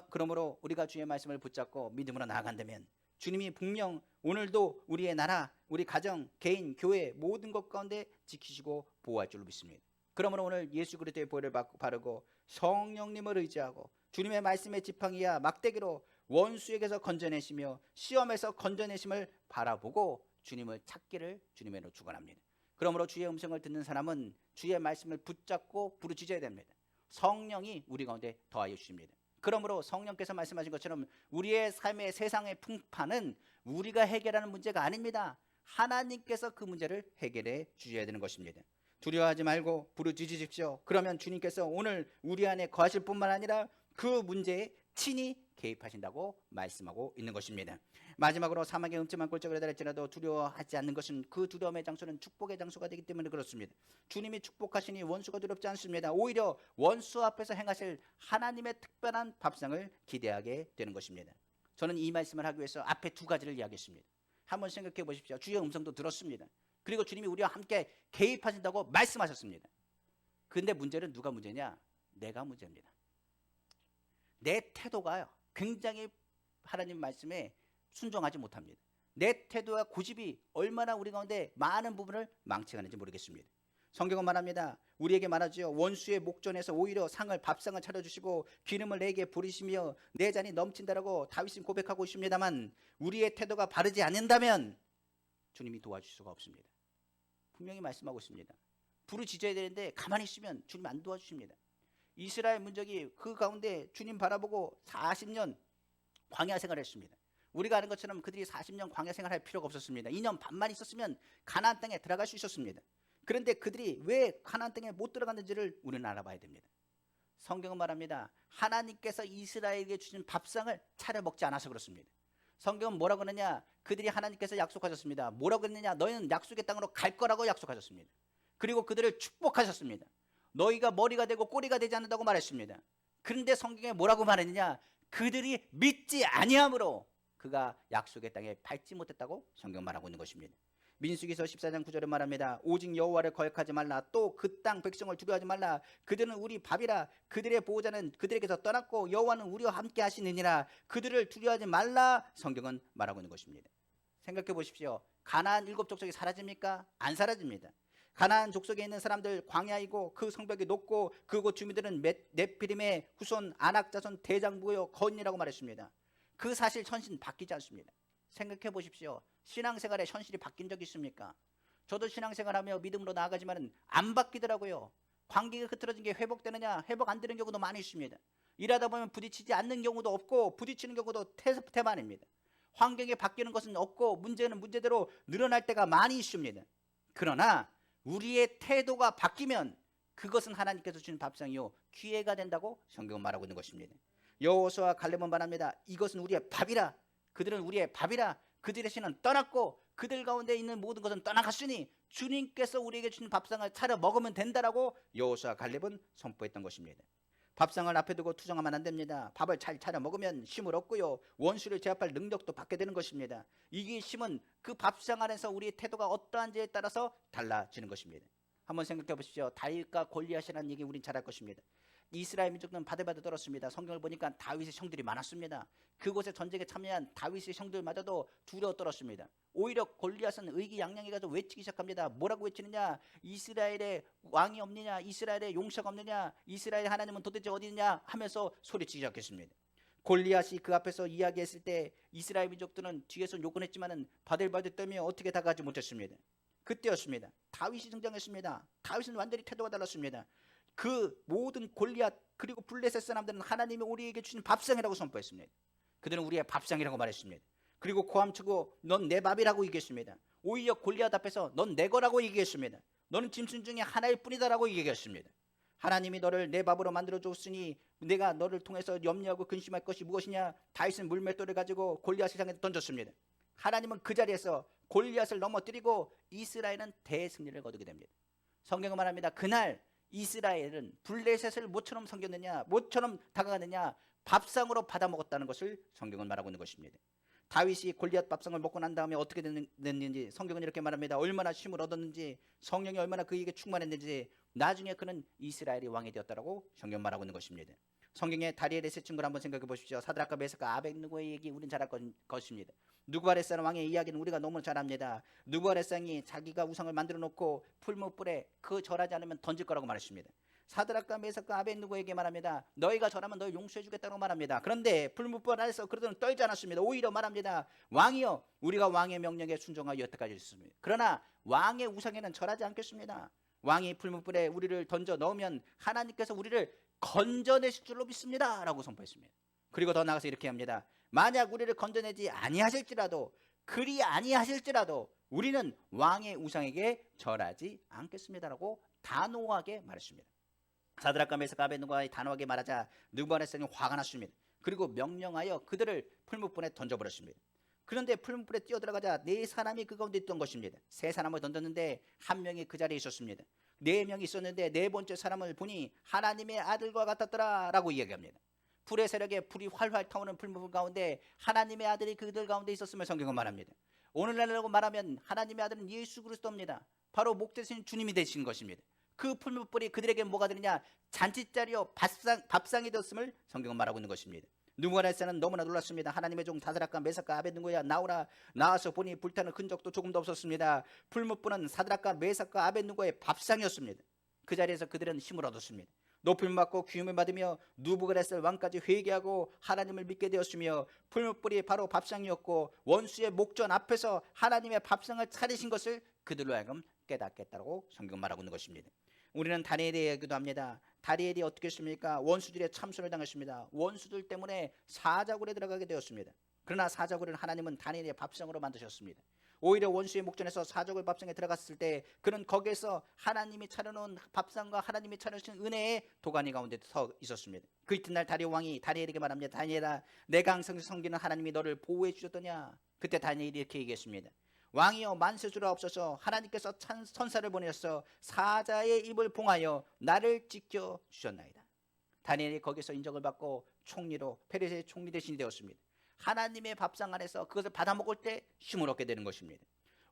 그러므로 우리가 주의 말씀을 붙잡고 믿음으로 나아간다면 주님이 분명 오늘도 우리의 나라, 우리 가정, 개인, 교회 모든 것 가운데 지키시고 보호할 줄로 믿습니다. 그러므로 오늘 예수 그리스도의 보혈을 바르고 성령님을 의지하고 주님의 말씀의 지팡이와 막대기로 원수에게서 건져내시며 시험에서 건져내심을 바라보고 주님을 찾기를 주님으로 축원합니다. 그러므로 주의 음성을 듣는 사람은 주의 말씀을 붙잡고 부르짖어야 됩니다. 성령이 우리 가운데 더하여 주십니다. 그러므로 성령께서 말씀하신 것처럼 우리의 삶의 세상의 풍파는 우리가 해결하는 문제가 아닙니다. 하나님께서 그 문제를 해결해 주셔야 되는 것입니다. 두려워하지 말고 부르짖으십시오. 그러면 주님께서 오늘 우리 안에 거하실 뿐만 아니라 그 문제에 친히 개입하신다고 말씀하고 있는 것입니다. 마지막으로 사망의 음침한 골짜기를 달할지라도 두려워하지 않는 것은 그 두려움의 장소는 축복의 장소가 되기 때문에 그렇습니다. 주님이 축복하시니 원수가 두렵지 않습니다. 오히려 원수 앞에서 행하실 하나님의 특별한 밥상을 기대하게 되는 것입니다. 저는 이 말씀을 하기 위해서 앞에 두 가지를 이야기했습니다. 한번 생각해 보십시오. 주의 음성도 들었습니다. 그리고 주님이 우리와 함께 개입하신다고 말씀하셨습니다. 그런데 문제는 누가 문제냐? 내가 문제입니다. 내 태도가요 굉장히 하나님 말씀에 순종하지 못합니다. 내 태도와 고집이 얼마나 우리 가운데 많은 부분을 망쳐가는지 모르겠습니다. 성경은 말합니다. 우리에게 말하죠. 원수의 목전에서 오히려 밥상을 차려주시고 기름을 내게 부리시며 내 잔이 넘친다라고 다윗은 고백하고 있습니다만 우리의 태도가 바르지 않는다면 주님이 도와줄 수가 없습니다. 분명히 말씀하고 있습니다. 부르짖어야 되는데 가만히 있으면 주님 안 도와주십니다. 이스라엘 민족이 그 가운데 주님 바라보고 40년 광야 생활했습니다. 우리가 아는 것처럼 그들이 40년 광야 생활할 필요가 없었습니다. 2년 반만 있었으면 가나안 땅에 들어갈 수 있었습니다. 그런데 그들이 왜 가나안 땅에 못 들어갔는지를 우리는 알아봐야 됩니다. 성경은 말합니다. 하나님께서 이스라엘에게 주신 밥상을 차려 먹지 않아서 그렇습니다. 성경은 뭐라고 하느냐? 그들이 하나님께서 약속하셨습니다. 뭐라고 했느냐? 너희는 약속의 땅으로 갈 거라고 약속하셨습니다. 그리고 그들을 축복하셨습니다. 너희가 머리가 되고 꼬리가 되지 않는다고 말했습니다. 그런데 성경에 뭐라고 말했느냐? 그들이 믿지 아니함으로 그가 약속의 땅에 밟지 못했다고 성경 말하고 있는 것입니다. 민수기서 14장 9절에 말합니다. 오직 여호와를 거역하지 말라. 또 그 땅 백성을 두려워하지 말라. 그들은 우리 밥이라. 그들의 보호자는 그들에게서 떠났고 여호와는 우리와 함께 하시느니라. 그들을 두려워하지 말라. 성경은 말하고 있는 것입니다. 생각해 보십시오. 가나안 7족속이 사라집니까? 안 사라집니다. 가나안 족속에 있는 사람들 광야이고 그 성벽이 높고 그곳 주민들은 네피림의 후손 아낙 자손 대장부여 거인이라고 말했습니다. 그 사실 현실 바뀌지 않습니다. 생각해 보십시오. 신앙생활에 현실이 바뀐 적이 있습니까? 저도 신앙생활하며 믿음으로 나아가지만 안 바뀌더라고요. 관계가 흐트러진 게 회복되느냐, 회복 안 되는 경우도 많이 있습니다. 일하다 보면 부딪히지 않는 경우도 없고 부딪히는 경우도 태반입니다. 환경이 바뀌는 것은 없고 문제는 문제대로 늘어날 때가 많이 있습니다. 그러나 우리의 태도가 바뀌면 그것은 하나님께서 주신 밥상이요 기회가 된다고 성경은 말하고 있는 것입니다. 여호수아와 갈렙은 말합니다. 이것은 우리의 밥이라. 그들은 우리의 밥이라. 그들의 신은 떠났고 그들 가운데 있는 모든 것은 떠나갔으니 주님께서 우리에게 주신 밥상을 차려 먹으면 된다라고 여호수아와 갈렙은 선포했던 것입니다. 밥상을 앞에 두고 투정하면 안 됩니다. 밥을 잘 차려 먹으면 힘을 얻고요. 원수를 제압할 능력도 받게 되는 것입니다. 이게 힘은 그 밥상 안에서 우리의 태도가 어떠한지에 따라서 달라지는 것입니다. 한번 생각해 보십시오. 다윗과 골리앗이라는 얘기 우린 잘 알 것입니다. 이스라엘 민족은 바들바들 떨었습니다. 성경을 보니까 다윗의 형들이 많았습니다. 그곳에 전쟁에 참여한 다윗의 형들마저도 두려워 떨었습니다. 오히려 골리앗은 의기양양해가지고 외치기 시작합니다. 뭐라고 외치느냐? 이스라엘의 왕이 없느냐? 이스라엘의 용사가 없느냐? 이스라엘 하나님은 도대체 어디 있느냐? 하면서 소리치기 시작했습니다. 골리앗이 그 앞에서 이야기했을 때 이스라엘 민족들은 뒤에서 욕은 했지만은 바들바들 떨며 어떻게 다가가지 못했습니다. 그때였습니다. 다윗이 등장했습니다. 다윗은 완전히 태도가 달랐습니다. 그 모든 골리앗 그리고 블레셋 사람들은 하나님이 우리에게 주신 밥상이라고 선포했습니다. 그들은 우리의 밥상이라고 말했습니다. 그리고 고함치고 넌 내 밥이라고 얘기했습니다. 오히려 골리앗 앞에서 넌 내 거라고 얘기했습니다. 너는 짐승 중에 하나일 뿐이다라고 얘기했습니다. 하나님이 너를 내 밥으로 만들어 줬으니 내가 너를 통해서 염려하고 근심할 것이 무엇이냐? 다윗은 물맷돌을 가지고 골리앗을 향해 던졌습니다. 하나님은 그 자리에서 골리앗을 넘어뜨리고 이스라엘은 대승리를 거두게 됩니다. 성경은 말합니다. 그날 이스라엘은 블레셋을 뭐처럼 섬겼느냐, 뭐처럼 다가가느냐, 밥상으로 받아먹었다는 것을 성경은 말하고 있는 것입니다. 다윗이 골리앗 밥상을 먹고 난 다음에 어떻게 됐는지 성경은 이렇게 말합니다. 얼마나 힘을 얻었는지, 성령이 얼마나 그에게 충만했는지, 나중에 그는 이스라엘의 왕이 되었다라고 성경 말하고 있는 것입니다. 성경의 다리엘의 세 친구를 한번 생각해 보십시오. 사드락과 메삭과 아벳느고의 얘기 우린 잘 알 것입니다. 누부갓네살 왕의 이야기는 우리가 너무 잘 압니다. 누부갓네살이 자기가 우상을 만들어 놓고 풀무불에 그 절하지 않으면 던질 거라고 말했습니다. 사드락과 메삭과 아벳느고에게 말합니다. 너희가 절하면 너희 용서해 주겠다고 말합니다. 그런데 풀무불 안에서 그들은 떨지 않았습니다. 오히려 말합니다. 왕이여, 우리가 왕의 명령에 순종하여 여태까지 있습니다. 그러나 왕의 우상에는 절하지 않겠습니다. 왕이 풀무불에 우리를 던져 넣으면 하나님께서 우리를 건져내실 줄로 믿습니다 라고 선포했습니다. 그리고 더 나아가서 이렇게 합니다. 만약 우리를 건져내지 아니하실지라도, 그리 아니하실지라도 우리는 왕의 우상에게 절하지 않겠습니다라고 단호하게 말했습니다. 사드락과 메삭과 아벳느고가 단호하게 말하자 느부갓네살이 화가 났습니다. 그리고 명령하여 그들을 풀무불에 던져버렸습니다. 그런데 풀무불에 뛰어들어가자 네 사람이 그 가운데 있던 것입니다. 세 사람을 던졌는데 한 명이 그 자리에 있었습니다. 네 명이 있었는데 네 번째 사람을 보니 하나님의 아들과 같았더라 라고 이야기합니다. 불의 세력에 불이 활활 타오는 풀무불 가운데 하나님의 아들이 그들 가운데 있었음을 성경은 말합니다. 오늘날로 말하면 하나님의 아들은 예수 그리스도입니다. 바로 목자신 주님이 되신 것입니다. 그 풀무불이 그들에게 뭐가 되느냐? 잔치자리요 밥상이 되었음을 성경은 말하고 있는 것입니다. 느부갓네살은 너무나 놀랐습니다. 하나님의 종 사드락과 메삭과 아벳느고야 나오라. 나와서 보니 불타는 흔적도 조금도 없었습니다. 풀무불은 사드락과 메삭과 아벳느고의 밥상이었습니다. 그 자리에서 그들은 힘을 얻었습니다. 높임을 받고 귀임을 받으며 느부갓네살 왕까지 회개하고 하나님을 믿게 되었으며 풀무불이 바로 밥상이었고 원수의 목전 앞에서 하나님의 밥상을 차리신 것을 그들로 하여금 깨닫겠다고 성경 말하고 있는 것입니다. 우리는 다니엘의 이야기도 합니다. 다니엘이 어떻게 했습니까? 원수들의 참소를 당했습니다. 원수들 때문에 사자굴에 들어가게 되었습니다. 그러나 사자굴을 하나님은 다니엘의 밥상으로 만드셨습니다. 오히려 원수의 목전에서 사자굴 밥상에 들어갔을 때 그는 거기에서 하나님이 차려놓은 밥상과 하나님이 차려주신 은혜의 도가니 가운데 서 있었습니다. 그 이튿날 다리오 왕이 다니엘에게 말합니다. 다니엘아, 내가 항상 섬기는 하나님이 너를 보호해 주셨더냐? 그때 다니엘이 이렇게 얘기했습니다. 왕이여, 만세주라 없어서 하나님께서 천사를 보내셔서 사자의 입을 봉하여 나를 지켜 주셨나이다. 다니엘이 거기서 인정을 받고 총리로 페르시아의 총리 대신이 되었습니다. 하나님의 밥상 안에서 그것을 받아 먹을 때 힘을 얻게 되는 것입니다.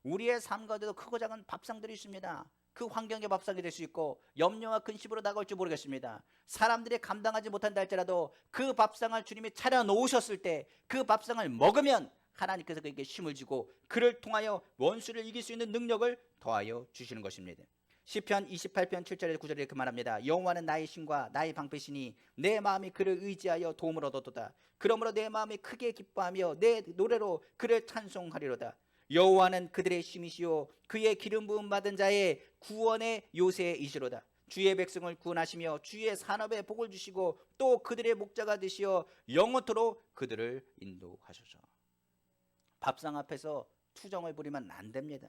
우리의 삶 가운데도 크고 작은 밥상들이 있습니다. 그 환경의 밥상이 될 수 있고 염려와 근심으로 나갈지 모르겠습니다. 사람들이 감당하지 못한다 할지라도 그 밥상을 주님이 차려놓으셨을 때 그 밥상을 먹으면 하나님께서 그에게 힘을 주고 그를 통하여 원수를 이길 수 있는 능력을 더하여 주시는 것입니다. 시편 28편 7절에 9절에 이렇게 말합니다. 여호와는 나의 신과 나의 방패시니 내 마음이 그를 의지하여 도움을 얻었도다. 그러므로 내 마음이 크게 기뻐하며 내 노래로 그를 찬송하리로다. 여호와는 그들의 힘이시요 그의 기름 부음 받은 자의 구원의 요새이시로다. 주의 백성을 구원하시며 주의 산업에 복을 주시고 또 그들의 목자가 되시어 영원토록 그들을 인도하소서. 밥상 앞에서 투정을 부리면 안 됩니다.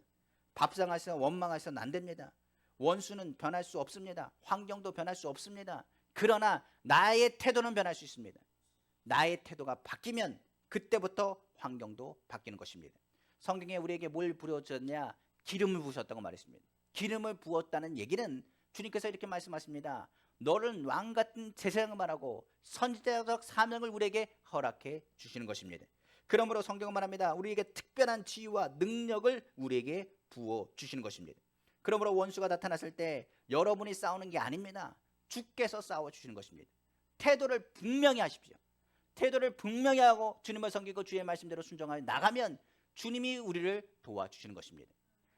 밥상 앞에서 원망하셔서는 안 됩니다. 원수는 변할 수 없습니다. 환경도 변할 수 없습니다. 그러나 나의 태도는 변할 수 있습니다. 나의 태도가 바뀌면 그때부터 환경도 바뀌는 것입니다. 성경에 우리에게 뭘 부어줬냐? 기름을 부으셨다고 말했습니다. 기름을 부었다는 얘기는 주님께서 이렇게 말씀하십니다. 너를 왕 같은 제사장을 말하고 선지자적 사명을 우리에게 허락해 주시는 것입니다. 그러므로 성경은 말합니다. 우리에게 특별한 지위와 능력을 우리에게 부어 주시는 것입니다. 그러므로 원수가 나타났을 때 여러분이 싸우는 게 아닙니다. 주께서 싸워 주시는 것입니다. 태도를 분명히 하십시오. 태도를 분명히 하고 주님을 섬기고 주의 말씀대로 순종하여 나가면 주님이 우리를 도와주시는 것입니다.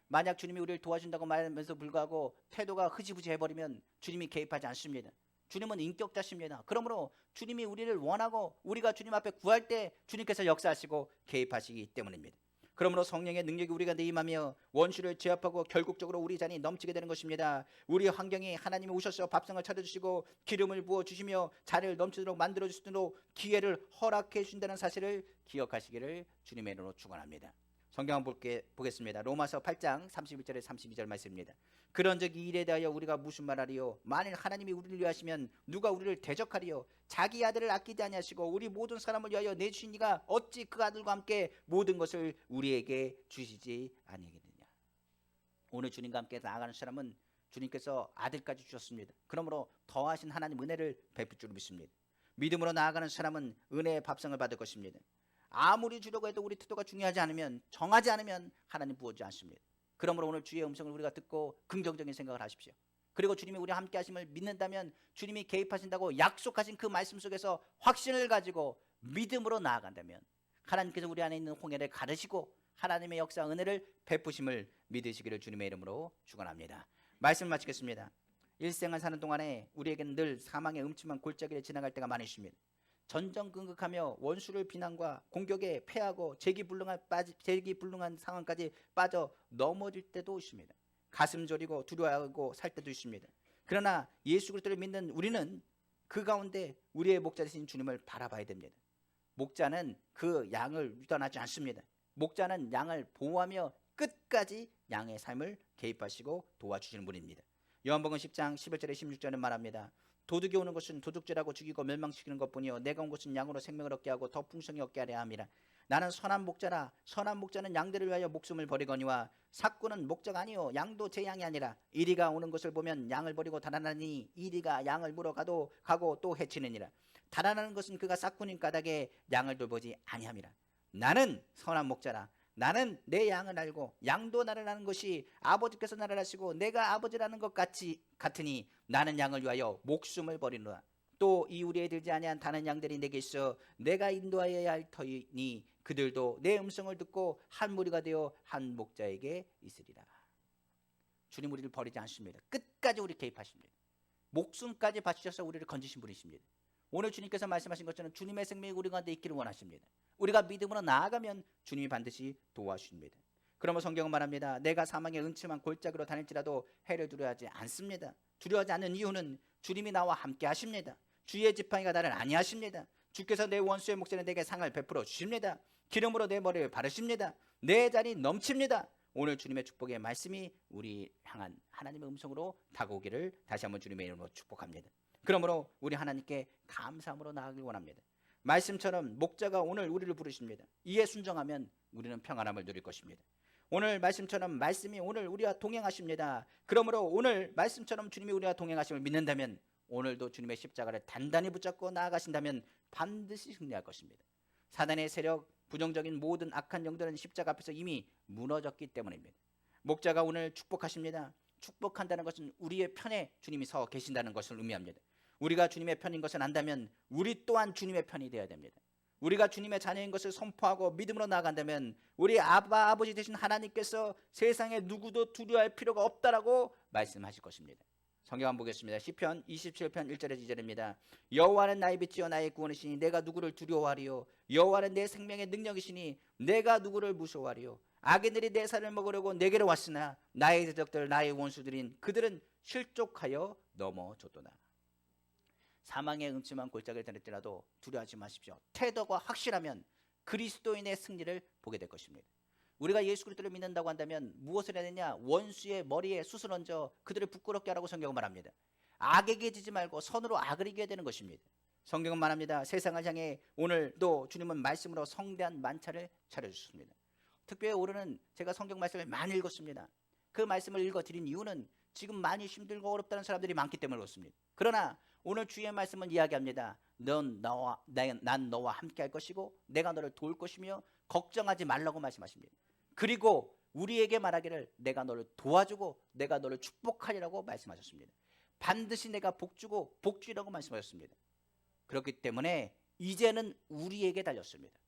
만약 주님이 우리를 도와준다고 말하면서 불구하고 태도가 흐지부지 해버리면 주님이 개입하지 않습니다. 주님은 인격자십니다. 그러므로 주님이 우리를 원하고 우리가 주님 앞에 구할 때 주님께서 역사하시고 개입하시기 때문입니다. 그러므로 성령의 능력이 우리 가운데 임하며 원수를 제압하고 결국적으로 우리 잔이 넘치게 되는 것입니다. 우리 환경이 하나님이 오셔서 밥상을 차려주시고 기름을 부어주시며 자리를 넘치도록 만들어주시도록 기회를 허락해 주신다는 사실을 기억하시기를 주님의 이름으로 축원합니다. 성경 한번 보겠습니다. 로마서 8장 31절에 32절 말씀입니다. 그런즉 이 일에 대하여 우리가 무슨 말하리요? 만일 하나님이 우리를 위하시면 누가 우리를 대적하리요? 자기 아들을 아끼지 아니하시고 우리 모든 사람을 위하여 내주신 이가 어찌 그 아들과 함께 모든 것을 우리에게 주시지 아니하겠느냐. 오늘 주님과 함께 나아가는 사람은 주님께서 아들까지 주셨습니다. 그러므로 더하신 하나님 은혜를 베풀 줄 믿습니다. 믿음으로 나아가는 사람은 은혜의 밥상을 받을 것입니다. 아무리 주려고 해도 우리 태도가 중요하지 않으면, 정하지 않으면 하나님 부어주지 않습니다. 그러므로 오늘 주의 음성을 우리가 듣고 긍정적인 생각을 하십시오. 그리고 주님이 우리 함께 하심을 믿는다면 주님이 개입하신다고 약속하신 그 말씀 속에서 확신을 가지고 믿음으로 나아간다면 하나님께서 우리 안에 있는 홍해를 가르시고 하나님의 역사 은혜를 베푸심을 믿으시기를 주님의 이름으로 축원합니다. 말씀을 마치겠습니다. 일생을 사는 동안에 우리에게는 늘 사망의 음침한 골짜기를 지나갈 때가 많이 있습니다. 전전긍긍하며 원수를 비난과 공격에 패하고 재기불능한 상황까지 빠져 넘어질 때도 있습니다. 가슴 저리고 두려워하고 살 때도 있습니다. 그러나 예수 그리스도를 믿는 우리는 그 가운데 우리의 목자 되신 주님을 바라봐야 됩니다. 목자는 그 양을 유단하지 않습니다. 목자는 양을 보호하며 끝까지 양의 삶을 개입하시고 도와주시는 분입니다. 요한복음 10장 11절에 16절은 말합니다. 도둑이 오는 것은 도둑질하고 죽이고 멸망시키는 것뿐이요 내가 온 것은 양으로 생명을 얻게 하고 더 풍성히 얻게 하려 함이라. 나는 선한 목자라. 선한 목자는 양들을 위하여 목숨을 버리거니와 삭구는 목자가 아니요 양도 제 양이 아니라. 이리가 오는 것을 보면 양을 버리고 달아나니 이리가 양을 물어 가고 또 해치느니라. 달아나는 것은 그가 삭구님 까닭에 양을 돌보지 아니함이라. 나는 선한 목자라. 나는 내 양을 알고 양도 나를 아는 것이 아버지께서 나를 아시고 내가 아버지라는 것 같으니 나는 양을 위하여 목숨을 버리노라. 또 이우리에 들지 아니한 다른 양들이 내게 있어 내가 인도하여야 할 터이니 그들도 내 음성을 듣고 한 무리가 되어 한 목자에게 있으리라. 주님 우리를 버리지 않습니다. 끝까지 우리 개입하십니다. 목숨까지 바치셔서 우리를 건지신 분이십니다. 오늘 주님께서 말씀하신 것처럼 주님의 생명이 우리 가운데 있기를 원하십니다. 우리가 믿음으로 나아가면 주님이 반드시 도와주십니다. 그러면 성경은 말합니다. 내가 사망의 음침한 골짜기로 다닐지라도 해를 두려워하지 않습니다. 두려워하지 않는 이유는 주님이 나와 함께 하십니다. 주의 지팡이가 나를 안위하십니다. 주께서 내 원수의 목전에 내게 상을 베풀어 주십니다. 기름으로 내 머리를 바르십니다. 내 잔이 넘칩니다. 오늘 주님의 축복의 말씀이 우리 향한 하나님의 음성으로 다가오기를 다시 한번 주님의 이름으로 축복합니다. 그러므로 우리 하나님께 감사함으로 나아가길 원합니다. 말씀처럼 목자가 오늘 우리를 부르십니다. 이에 순종하면 우리는 평안함을 누릴 것입니다. 오늘 말씀처럼 말씀이 오늘 우리와 동행하십니다. 그러므로 오늘 말씀처럼 주님이 우리와 동행하심을 믿는다면 오늘도 주님의 십자가를 단단히 붙잡고 나아가신다면 반드시 승리할 것입니다. 사단의 세력, 부정적인 모든 악한 영들은 십자가 앞에서 이미 무너졌기 때문입니다. 목자가 오늘 축복하십니다. 축복한다는 것은 우리의 편에 주님이 서 계신다는 것을 의미합니다. 우리가 주님의 편인 것을 안다면 우리 또한 주님의 편이 되어야 됩니다. 우리가 주님의 자녀인 것을 선포하고 믿음으로 나아간다면 우리 아버지 되신 하나님께서 세상에 누구도 두려워할 필요가 없다라고 말씀하실 것입니다. 성경 한번 보겠습니다. 시편 27편 1절에서 2절입니다. 여호와는 나의 빛이요 나의 구원이시니 내가 누구를 두려워하리요. 여호와는 내 생명의 능력이시니 내가 누구를 무서워하리요. 악인들이 내 살을 먹으려고 내게로 왔으나 나의 대적들 나의 원수들인 그들은 실족하여 넘어졌도다. 사망의 음침한 골짜기를 다닐지라도 두려워하지 마십시오. 태도가 확실하면 그리스도인의 승리를 보게 될 것입니다. 우리가 예수 그리스도를 믿는다고 한다면 무엇을 해야 되냐? 원수의 머리에 숯을 얹어 그들을 부끄럽게 하라고 성경은 말합니다. 악에게 지지 말고 선으로 악을 이겨야 되는 것입니다. 성경은 말합니다. 세상을 향해 오늘도 주님은 말씀으로 성대한 만찬을 차려주셨습니다. 특별히 올해는 제가 성경 말씀을 많이 읽었습니다. 그 말씀을 읽어드린 이유는 지금 많이 힘들고 어렵다는 사람들이 많기 때문에 그렇습니다. 그러나 오늘 주의 말씀은 이야기합니다. 난 너와 함께 할 것이고 내가 너를 도울 것이며 걱정하지 말라고 말씀하십니다. 그리고 우리에게 말하기를 내가 너를 도와주고 내가 너를 축복하리라고 말씀하셨습니다. 반드시 내가 복주고 복주라고 말씀하셨습니다. 그렇기 때문에 이제는 우리에게 달렸습니다.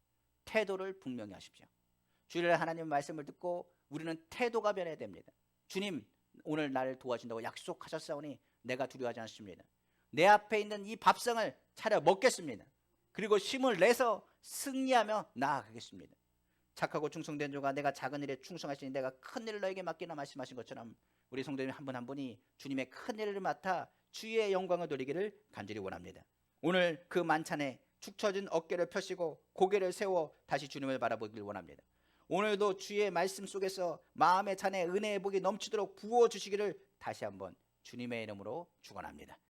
태도를 분명히 하십시오. 주일 하나님의 말씀을 듣고 우리는 태도가 변해야 됩니다. 주님 오늘 나를 도와준다고 약속하셨사오니 내가 두려워하지 않습니다. 내 앞에 있는 이 밥상을 차려 먹겠습니다. 그리고 힘을 내서 승리하며 나아가겠습니다. 착하고 충성된 자가 내가 작은 일에 충성하시니 내가 큰 일을 너에게 맡기나 말씀하신 것처럼 우리 성도님 한 분 한 분이 주님의 큰 일을 맡아 주의 영광을 돌리기를 간절히 원합니다. 오늘 그 만찬에 축 처진 어깨를 펴시고 고개를 세워 다시 주님을 바라보길 원합니다. 오늘도 주의 말씀 속에서 마음의 잔에 은혜의 복이 넘치도록 부어주시기를 다시 한번 주님의 이름으로 축원합니다.